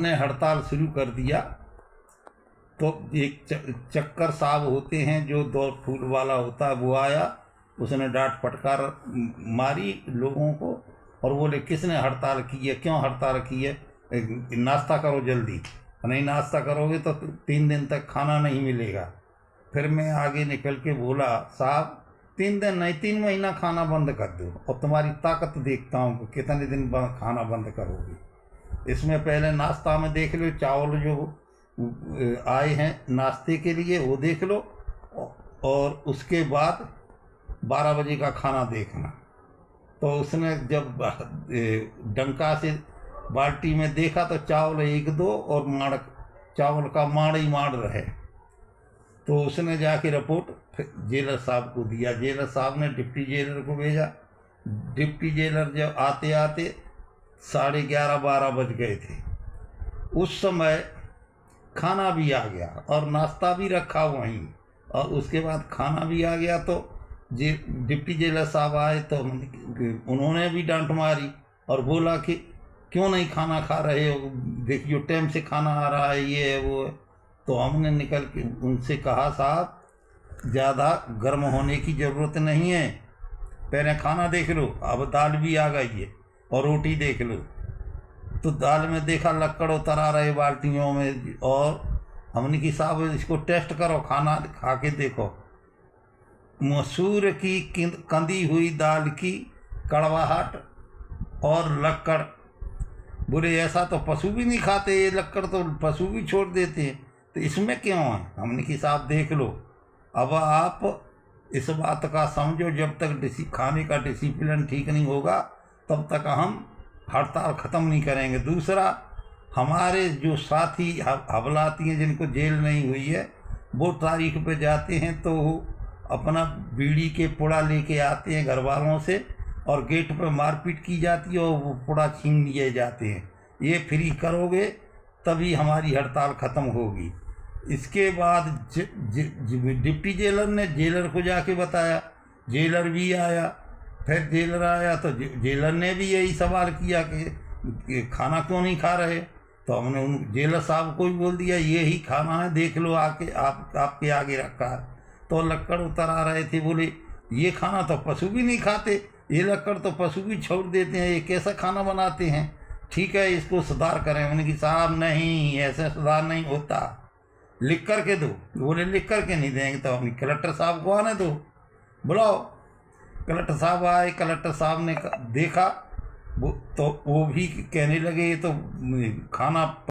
उसने हड़ताल शुरू कर दिया। तो एक चक्कर साहब होते हैं जो दो फूल वाला होता है, वो आया, उसने डांट फटकार मारी लोगों को और बोले किसने हड़ताल की है, क्यों हड़ताल की है, नाश्ता करो जल्दी, नहीं नाश्ता करोगे तो 3 दिन तक खाना नहीं मिलेगा। फिर मैं आगे निकल के बोला साहब 3 दिन नहीं 3 महीना खाना बंद कर दो और तुम्हारी ताकत देखता हूँ कि कितने दिन खाना बंद करोगे। इसमें पहले नाश्ता में देख लो, चावल जो आए हैं नाश्ते के लिए वो देख लो, और उसके बाद 12 बजे का खाना देखना। तो उसने जब डंका से बाल्टी में देखा तो चावल 1-2 और माड़, चावल का माड़ ही माड़ रहे। तो उसने जाके रिपोर्ट जेलर साहब को दिया। जेलर साहब ने डिप्टी जेलर को भेजा। डिप्टी जेलर जब आते आते 11:30-12 बज गए थे। उस समय खाना भी आ गया और नाश्ता भी रखा वहीं, और उसके बाद खाना भी आ गया। तो डिप्टी जेलर साहब आए तो उन्होंने भी डांट मारी और बोला कि क्यों नहीं खाना खा रहे हो, देखियो टाइम से खाना आ रहा है, ये है वो है। तो हमने निकल के उनसे कहा साहब ज़्यादा गर्म होने की ज़रूरत नहीं है, पहले खाना देख लो, अब दाल भी आ गई है और रोटी देख लो। तो दाल में देखा लक्कड़ उतर आ रहे बाल्टियों में, और हमने कि साहब इसको टेस्ट करो, खाना खा के देखो। मसूर की कंदी हुई दाल की कड़वाहट और लक्कड़, बोले ऐसा तो पशु भी नहीं खाते, ये लक्कड़ तो पशु भी छोड़ देते हैं, तो इसमें क्यों है। हमने कि साहब देख लो, अब आप इस बात का समझो, जब तक खाने का डिसिप्लिन ठीक नहीं होगा तब तक हम हड़ताल ख़त्म नहीं करेंगे। दूसरा, हमारे जो साथी हवलाती हैं जिनको जेल नहीं हुई है, वो तारीख पे जाते हैं तो अपना बीड़ी के पुड़ा लेके आते हैं घर वालों से, और गेट पर मारपीट की जाती है और वो पुड़ा छीन लिए जाते हैं। ये फ्री करोगे तभी हमारी हड़ताल ख़त्म होगी। इसके बाद डिप्टी जेलर ने जेलर को जाके बताया, जेलर भी आया। फिर जेलर आया तो जेलर ने भी यही सवाल किया कि खाना क्यों नहीं खा रहे। तो हमने उन जेलर साहब को भी बोल दिया ये ही खाना है, देख लो आके, आपके आगे रखा है। तो लक्कड़ उतर आ रहे थे, बोले ये खाना तो पशु भी नहीं खाते, ये लक्कड़ तो पशु भी छोड़ देते हैं, ये कैसा खाना बनाते हैं, ठीक है इसको सुधार करें। मैंने कि साहब नहीं, ऐसे सुधार नहीं होता, लिख कर के दो। बोले लिख कर के नहीं देंगे तो अपनी कलेक्टर साहब को आने दो, बुलाओ। कलेक्टर साहब आए, कलेक्टर साहब ने देखा वो, तो वो भी कहने लगे ये तो खाना